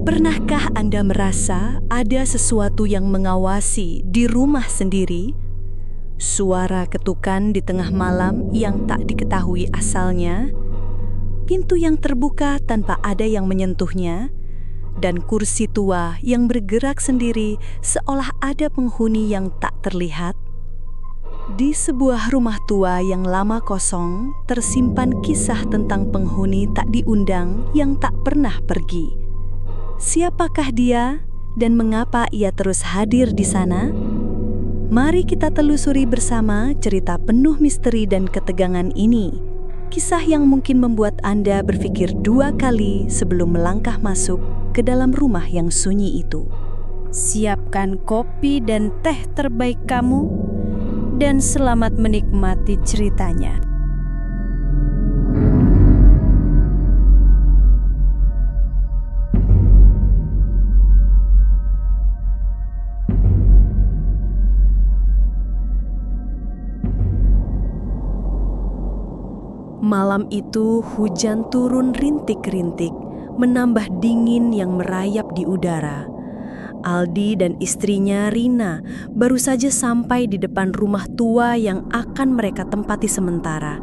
Pernahkah Anda merasa ada sesuatu yang mengawasi di rumah sendiri? Suara ketukan di tengah malam yang tak diketahui asalnya, pintu yang terbuka tanpa ada yang menyentuhnya, dan kursi tua yang bergerak sendiri seolah ada penghuni yang tak terlihat. Di sebuah rumah tua yang lama kosong, tersimpan kisah tentang penghuni tak diundang yang tak pernah pergi. Siapakah dia dan mengapa ia terus hadir di sana? Mari kita telusuri bersama cerita penuh misteri dan ketegangan ini. Kisah yang mungkin membuat Anda berpikir dua kali sebelum melangkah masuk ke dalam rumah yang sunyi itu. Siapkan kopi dan teh terbaik kamu, dan selamat menikmati ceritanya. Malam itu hujan turun rintik-rintik, menambah dingin yang merayap di udara. Aldi dan istrinya Rina baru saja sampai di depan rumah tua yang akan mereka tempati sementara.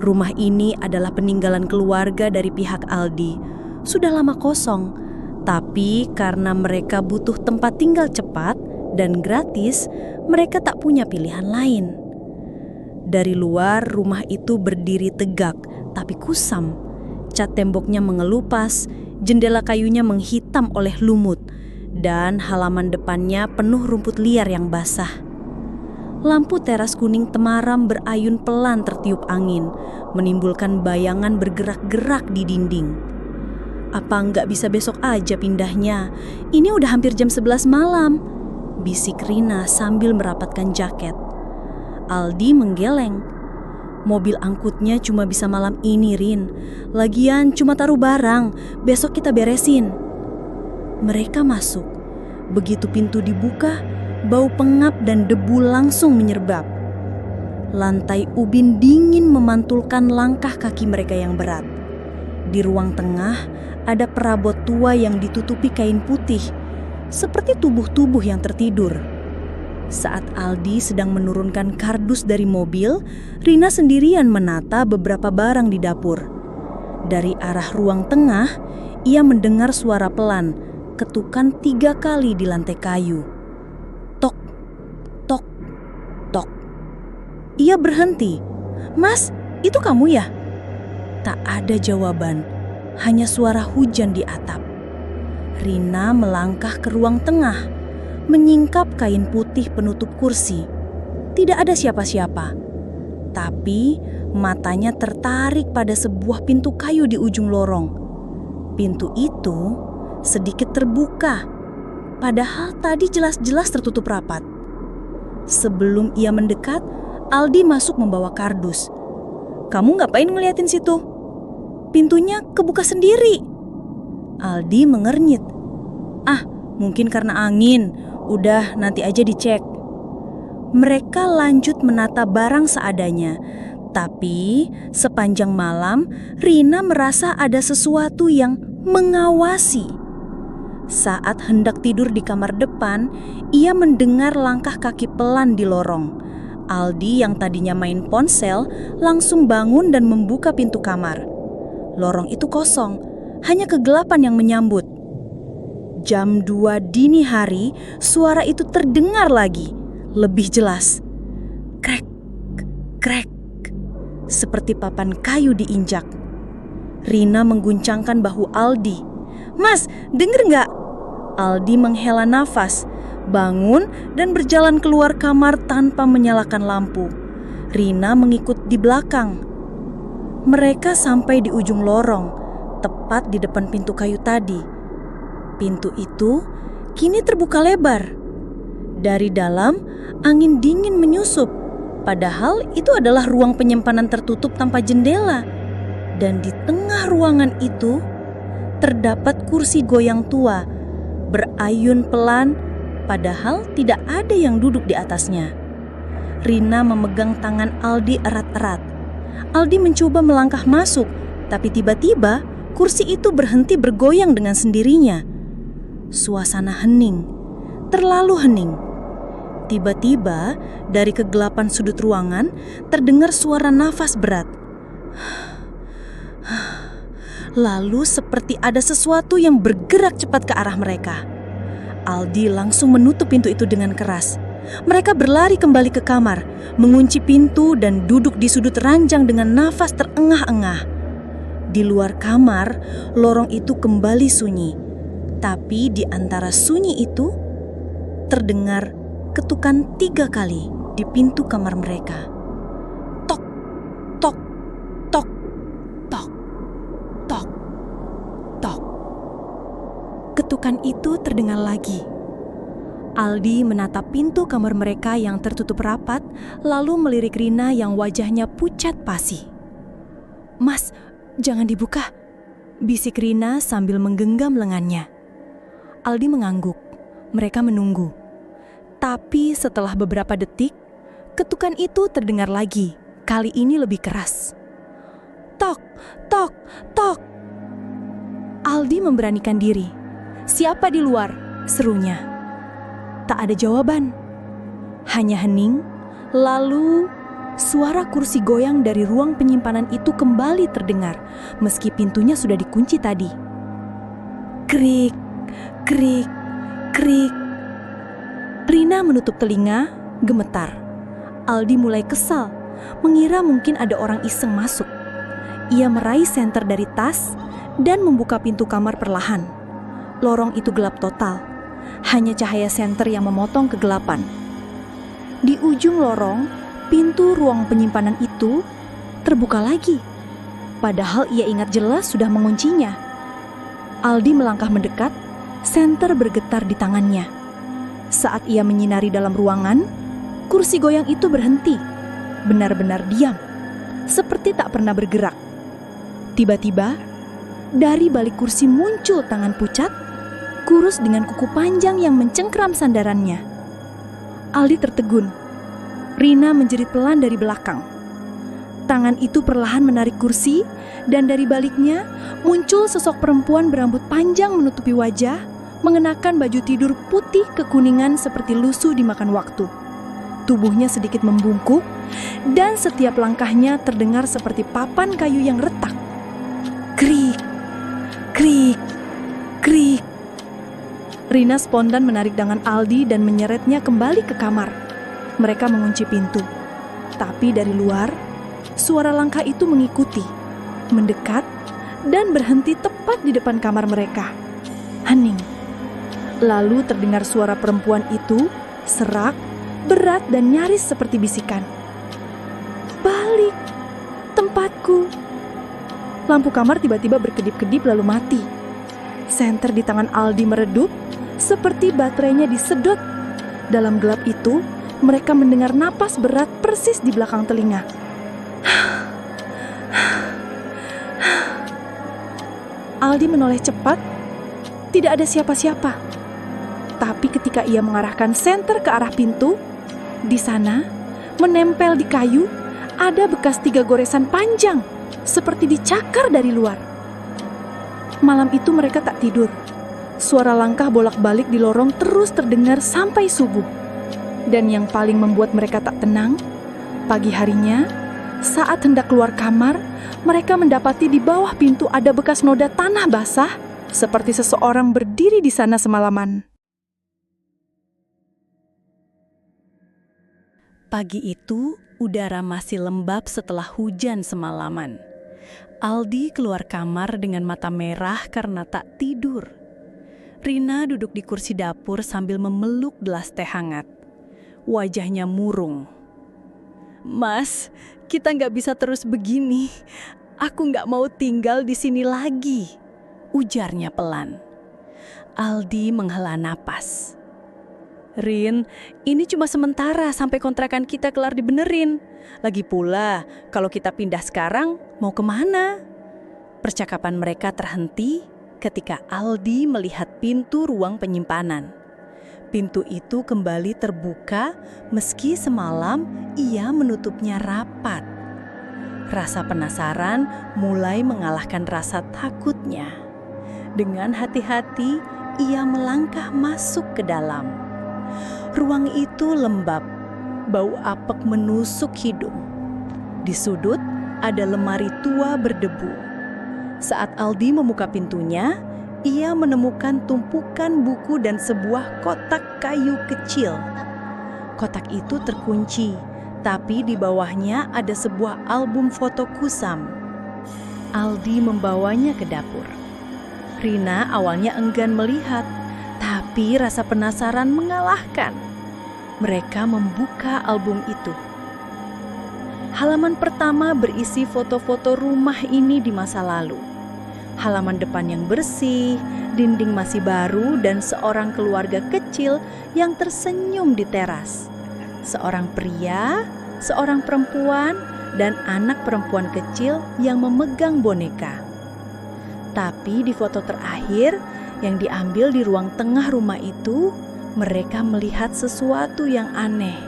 Rumah ini adalah peninggalan keluarga dari pihak Aldi. Sudah lama kosong, tapi karena mereka butuh tempat tinggal cepat dan gratis, mereka tak punya pilihan lain. Dari luar, rumah itu berdiri tegak, tapi kusam. Cat temboknya mengelupas, jendela kayunya menghitam oleh lumut, dan halaman depannya penuh rumput liar yang basah. Lampu teras kuning temaram berayun pelan tertiup angin, menimbulkan bayangan bergerak-gerak di dinding. "Apa nggak bisa besok aja pindahnya? Ini udah hampir jam 11 malam," bisik Rina sambil merapatkan jaket. Aldi menggeleng. "Mobil angkutnya cuma bisa malam ini, Rin. Lagian cuma taruh barang, besok kita beresin." Mereka masuk. Begitu pintu dibuka, bau pengap dan debu langsung menyerbab. Lantai ubin dingin memantulkan langkah kaki mereka yang berat. Di ruang tengah ada perabot tua yang ditutupi kain putih, seperti tubuh-tubuh yang tertidur. Saat Aldi sedang menurunkan kardus dari mobil, Rina sendirian menata beberapa barang di dapur. Dari arah ruang tengah, ia mendengar suara pelan, ketukan 3 kali di lantai kayu. Tok, tok, tok. Ia berhenti. "Mas, itu kamu ya?" Tak ada jawaban, hanya suara hujan di atap. Rina melangkah ke ruang tengah, menyingkap kain putih penutup kursi. Tidak ada siapa-siapa, tapi matanya tertarik pada sebuah pintu kayu di ujung lorong. Pintu itu sedikit terbuka, padahal tadi jelas-jelas tertutup rapat. Sebelum ia mendekat, Aldi masuk membawa kardus. "Kamu ngapain ngeliatin situ? Pintunya kebuka sendiri." Aldi mengernyit. "Ah, mungkin karena angin. Udah, nanti aja dicek." Mereka lanjut menata barang seadanya. Tapi sepanjang malam, Rina merasa ada sesuatu yang mengawasi. Saat hendak tidur di kamar depan, ia mendengar langkah kaki pelan di lorong. Aldi yang tadinya main ponsel langsung bangun dan membuka pintu kamar. Lorong itu kosong, hanya kegelapan yang menyambut. Jam 2 dini hari, suara itu terdengar lagi, lebih jelas. Krek, krek, seperti papan kayu diinjak. Rina mengguncangkan bahu Aldi. "Mas, denger nggak?" Aldi menghela nafas, bangun dan berjalan keluar kamar tanpa menyalakan lampu. Rina mengikut di belakang. Mereka sampai di ujung lorong, tepat di depan pintu kayu tadi. Pintu itu kini terbuka lebar. Dari dalam, angin dingin menyusup. Padahal itu adalah ruang penyimpanan tertutup tanpa jendela. Dan di tengah ruangan itu, terdapat kursi goyang tua, berayun pelan, padahal tidak ada yang duduk di atasnya. Rina memegang tangan Aldi erat-erat. Aldi mencoba melangkah masuk, tapi tiba-tiba kursi itu berhenti bergoyang dengan sendirinya. Suasana hening, terlalu hening. Tiba-tiba dari kegelapan sudut ruangan terdengar suara nafas berat. Lalu seperti ada sesuatu yang bergerak cepat ke arah mereka. Aldi langsung menutup pintu itu dengan keras. Mereka berlari kembali ke kamar, mengunci pintu dan duduk di sudut ranjang dengan nafas terengah-engah. Di luar kamar, lorong itu kembali sunyi. Tapi di antara sunyi itu, terdengar ketukan 3 kali di pintu kamar mereka. Tok, tok, tok, tok, tok, tok. Ketukan itu terdengar lagi. Aldi menatap pintu kamar mereka yang tertutup rapat, lalu melirik Rina yang wajahnya pucat pasi. "Mas, jangan dibuka," bisik Rina sambil menggenggam lengannya. Aldi mengangguk. Mereka menunggu. Tapi setelah beberapa detik, ketukan itu terdengar lagi, kali ini lebih keras. Tok, tok, tok. Aldi memberanikan diri. "Siapa di luar?" serunya. Tak ada jawaban. Hanya hening, lalu suara kursi goyang dari ruang penyimpanan itu kembali terdengar, meski pintunya sudah dikunci tadi. Krik, krik, krik. Rina menutup telinga, gemetar. Aldi mulai kesal, mengira mungkin ada orang iseng masuk. Ia meraih senter dari tas dan membuka pintu kamar perlahan. Lorong itu gelap total. Hanya cahaya senter yang memotong kegelapan. Di ujung lorong, pintu ruang penyimpanan itu terbuka lagi. Padahal ia ingat jelas sudah menguncinya. Aldi melangkah mendekat, senter bergetar di tangannya. Saat ia menyinari dalam ruangan, kursi goyang itu berhenti. Benar-benar diam, seperti tak pernah bergerak. Tiba-tiba, dari balik kursi muncul tangan pucat, kurus dengan kuku panjang yang mencengkram sandarannya. Aldi tertegun. Rina menjerit pelan dari belakang. Tangan itu perlahan menarik kursi, dan dari baliknya muncul sosok perempuan berambut panjang menutupi wajah, mengenakan baju tidur putih kekuningan seperti lusuh dimakan waktu. Tubuhnya sedikit membungkuk, dan setiap langkahnya terdengar seperti papan kayu yang retak. Krik, krik, krik. Rina spontan menarik tangan Aldi dan menyeretnya kembali ke kamar. Mereka mengunci pintu. Tapi dari luar, suara langkah itu mengikuti, mendekat, dan berhenti tepat di depan kamar mereka. Hening. Lalu terdengar suara perempuan itu, serak, berat dan nyaris seperti bisikan. "Balik, tempatku." Lampu kamar tiba-tiba berkedip-kedip lalu mati. Senter di tangan Aldi meredup, seperti baterainya disedot. Dalam gelap itu, mereka mendengar napas berat persis di belakang telinga. Aldi menoleh cepat. Tidak ada siapa-siapa. Tapi ketika ia mengarahkan senter ke arah pintu, di sana, menempel di kayu, ada bekas 3 goresan panjang, seperti dicakar dari luar. Malam itu mereka tak tidur. Suara langkah bolak-balik di lorong terus terdengar sampai subuh. Dan yang paling membuat mereka tak tenang, pagi harinya, saat hendak keluar kamar, mereka mendapati di bawah pintu ada bekas noda tanah basah, seperti seseorang berdiri di sana semalaman. Pagi itu, udara masih lembab setelah hujan semalaman. Aldi keluar kamar dengan mata merah karena tak tidur. Rina duduk di kursi dapur sambil memeluk gelas teh hangat. Wajahnya murung. "Mas, kita nggak bisa terus begini. Aku nggak mau tinggal di sini lagi," ujarnya pelan. Aldi menghela napas. "Rin, ini cuma sementara sampai kontrakan kita kelar dibenerin. Lagi pula, kalau kita pindah sekarang, mau kemana?" Percakapan mereka terhenti ketika Aldi melihat pintu ruang penyimpanan. Pintu itu kembali terbuka meski semalam ia menutupnya rapat. Rasa penasaran mulai mengalahkan rasa takutnya. Dengan hati-hati, ia melangkah masuk ke dalam. Ruang itu lembab, bau apek menusuk hidung. Di sudut ada lemari tua berdebu. Saat Aldi membuka pintunya, ia menemukan tumpukan buku dan sebuah kotak kayu kecil. Kotak itu terkunci, tapi di bawahnya ada sebuah album foto kusam. Aldi membawanya ke dapur. Rina awalnya enggan melihat, tapi rasa penasaran mengalahkan. Mereka membuka album itu. Halaman pertama berisi foto-foto rumah ini di masa lalu. Halaman depan yang bersih, dinding masih baru, dan seorang keluarga kecil yang tersenyum di teras. Seorang pria, seorang perempuan, dan anak perempuan kecil yang memegang boneka. Tapi di foto terakhir yang diambil di ruang tengah rumah itu, mereka melihat sesuatu yang aneh.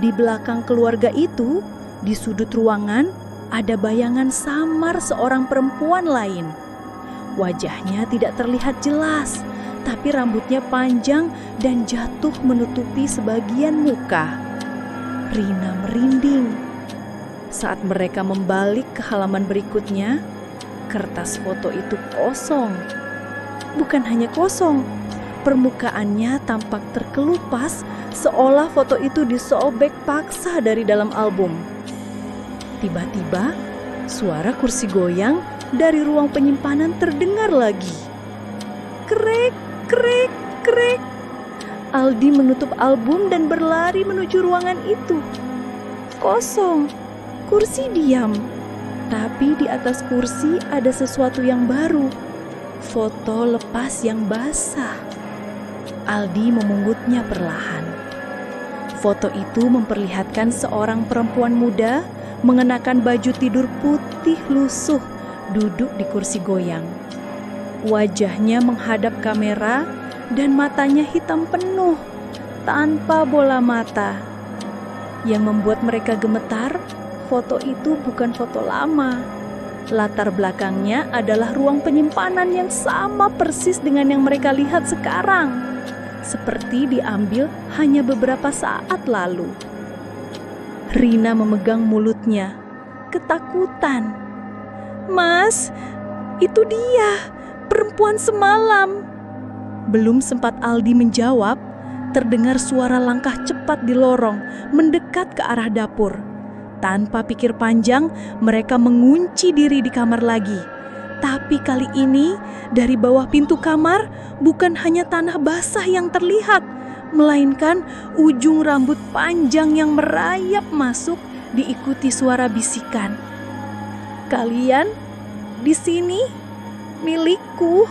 Di belakang keluarga itu, di sudut ruangan, ada bayangan samar seorang perempuan lain. Wajahnya tidak terlihat jelas, tapi rambutnya panjang dan jatuh menutupi sebagian muka. Rina merinding. Saat mereka membalik ke halaman berikutnya, kertas foto itu kosong. Bukan hanya kosong, permukaannya tampak terkelupas seolah foto itu disobek paksa dari dalam album. Tiba-tiba, suara kursi goyang dari ruang penyimpanan terdengar lagi. Krek, krek, krek. Aldi menutup album dan berlari menuju ruangan itu. Kosong, kursi diam. Tapi di atas kursi ada sesuatu yang baru. Foto lepas yang basah. Aldi memungutnya perlahan. Foto itu memperlihatkan seorang perempuan muda mengenakan baju tidur putih lusuh, duduk di kursi goyang. Wajahnya menghadap kamera dan matanya hitam penuh, tanpa bola mata. Yang membuat mereka gemetar, foto itu bukan foto lama. Latar belakangnya adalah ruang penyimpanan yang sama persis dengan yang mereka lihat sekarang. Seperti diambil hanya beberapa saat lalu. Rina memegang mulutnya, ketakutan. "Mas, itu dia, perempuan semalam." Belum sempat Aldi menjawab, terdengar suara langkah cepat di lorong, mendekat ke arah dapur. Tanpa pikir panjang, mereka mengunci diri di kamar lagi. Tapi kali ini, dari bawah pintu kamar, bukan hanya tanah basah yang terlihat, melainkan ujung rambut panjang yang merayap masuk diikuti suara bisikan. "Kalian di sini, milikku."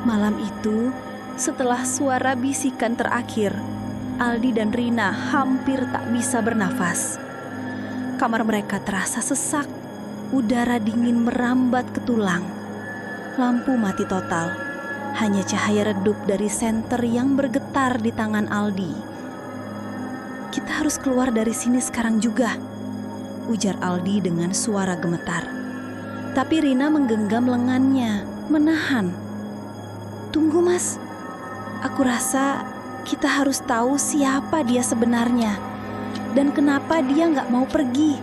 Malam itu, setelah suara bisikan terakhir, Aldi dan Rina hampir tak bisa bernafas. Kamar mereka terasa sesak, udara dingin merambat ke tulang. Lampu mati total, hanya cahaya redup dari senter yang bergetar di tangan Aldi. "Kita harus keluar dari sini sekarang juga," ujar Aldi dengan suara gemetar. Tapi Rina menggenggam lengannya, menahan. "Tunggu mas, aku rasa kita harus tahu siapa dia sebenarnya dan kenapa dia gak mau pergi,"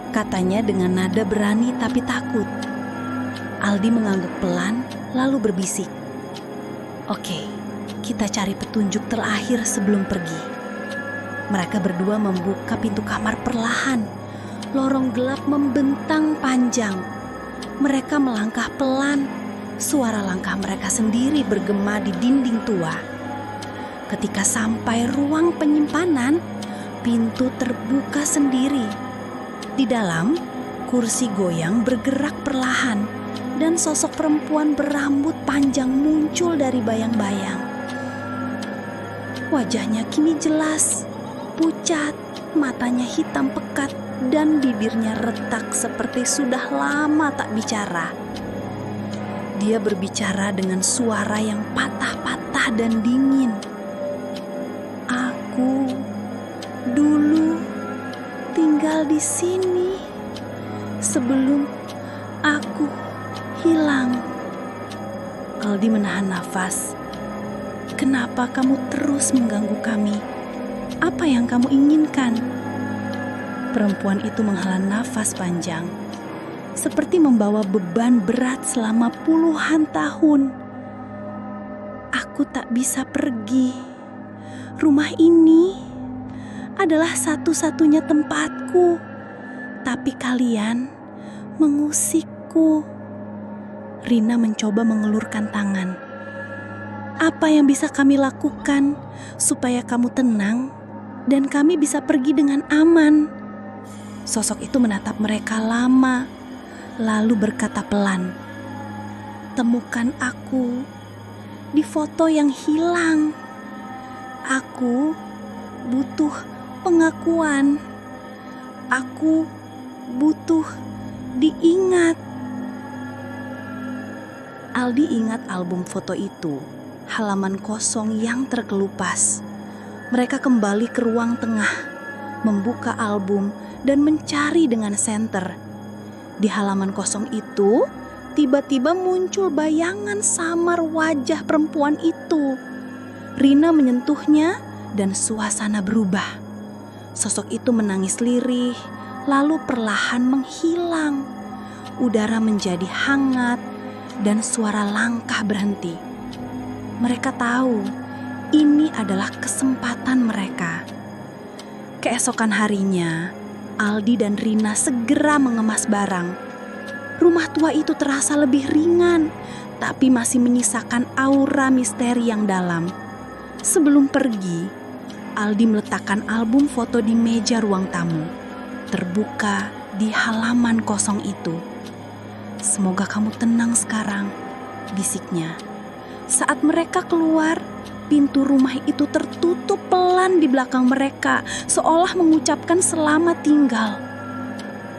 katanya dengan nada berani tapi takut. Aldi mengangguk pelan lalu berbisik, "Oke, kita cari petunjuk terakhir sebelum pergi." Mereka berdua membuka pintu kamar perlahan. Lorong gelap membentang panjang. Mereka melangkah pelan. Suara langkah mereka sendiri bergema di dinding tua. Ketika sampai ruang penyimpanan, pintu terbuka sendiri. Di dalam, kursi goyang bergerak perlahan dan sosok perempuan berambut panjang muncul dari bayang-bayang. Wajahnya kini jelas, pucat, matanya hitam pekat dan bibirnya retak seperti sudah lama tak bicara. Dia berbicara dengan suara yang patah-patah dan dingin. "Aku dulu tinggal di sini sebelum aku hilang. Aldi menahan nafas. Kenapa kamu terus mengganggu kami? Apa yang kamu inginkan? Perempuan itu menghela nafas panjang, seperti membawa beban berat selama puluhan tahun. Aku tak bisa pergi. Rumah ini adalah satu-satunya tempatku, tapi kalian mengusikku. Rina mencoba mengelurkan tangan. Apa yang bisa kami lakukan supaya kamu tenang dan kami bisa pergi dengan aman? Sosok itu menatap mereka lama, lalu berkata pelan, "Temukan aku di foto yang hilang. Aku butuh pengakuan. Aku butuh diingat." Aldi ingat album foto itu, halaman kosong yang terkelupas. Mereka kembali ke ruang tengah, membuka album dan mencari dengan senter. Di halaman kosong itu, tiba-tiba muncul bayangan samar wajah perempuan itu. Rina menyentuhnya dan suasana berubah. Sosok itu menangis lirih, lalu perlahan menghilang. Udara menjadi hangat dan suara langkah berhenti. Mereka tahu ini adalah kesempatan mereka. Keesokan harinya, Aldi dan Rina segera mengemas barang. Rumah tua itu terasa lebih ringan, tapi masih menyisakan aura misteri yang dalam. Sebelum pergi, Aldi meletakkan album foto di meja ruang tamu, terbuka di halaman kosong itu. "Semoga kamu tenang sekarang," bisiknya. Saat mereka keluar, pintu rumah itu tertutup pelan di belakang mereka, seolah mengucapkan selamat tinggal.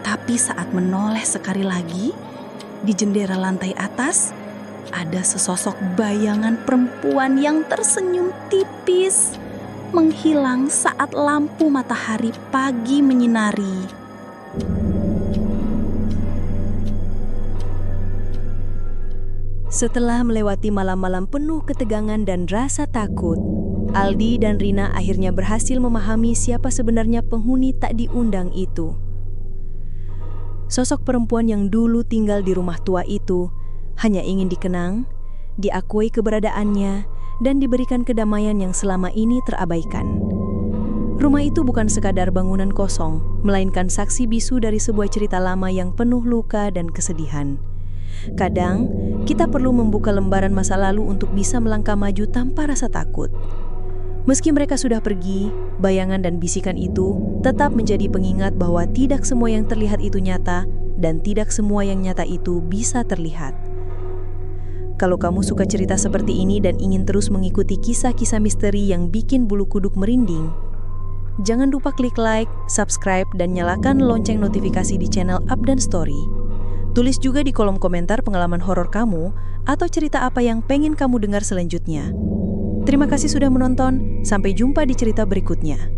Tapi saat menoleh sekali lagi, di jendela lantai atas, ada sesosok bayangan perempuan yang tersenyum tipis, menghilang saat lampu matahari pagi menyinari. Setelah melewati malam-malam penuh ketegangan dan rasa takut, Aldi dan Rina akhirnya berhasil memahami siapa sebenarnya penghuni tak diundang itu. Sosok perempuan yang dulu tinggal di rumah tua itu hanya ingin dikenang, diakui keberadaannya, dan diberikan kedamaian yang selama ini terabaikan. Rumah itu bukan sekadar bangunan kosong, melainkan saksi bisu dari sebuah cerita lama yang penuh luka dan kesedihan. Kadang, kita perlu membuka lembaran masa lalu untuk bisa melangkah maju tanpa rasa takut. Meski mereka sudah pergi, bayangan dan bisikan itu tetap menjadi pengingat bahwa tidak semua yang terlihat itu nyata dan tidak semua yang nyata itu bisa terlihat. Kalau kamu suka cerita seperti ini dan ingin terus mengikuti kisah-kisah misteri yang bikin bulu kuduk merinding, jangan lupa klik like, subscribe, dan nyalakan lonceng notifikasi di channel Up dan Story. Tulis juga di kolom komentar pengalaman horor kamu atau cerita apa yang pengen kamu dengar selanjutnya. Terima kasih sudah menonton, sampai jumpa di cerita berikutnya.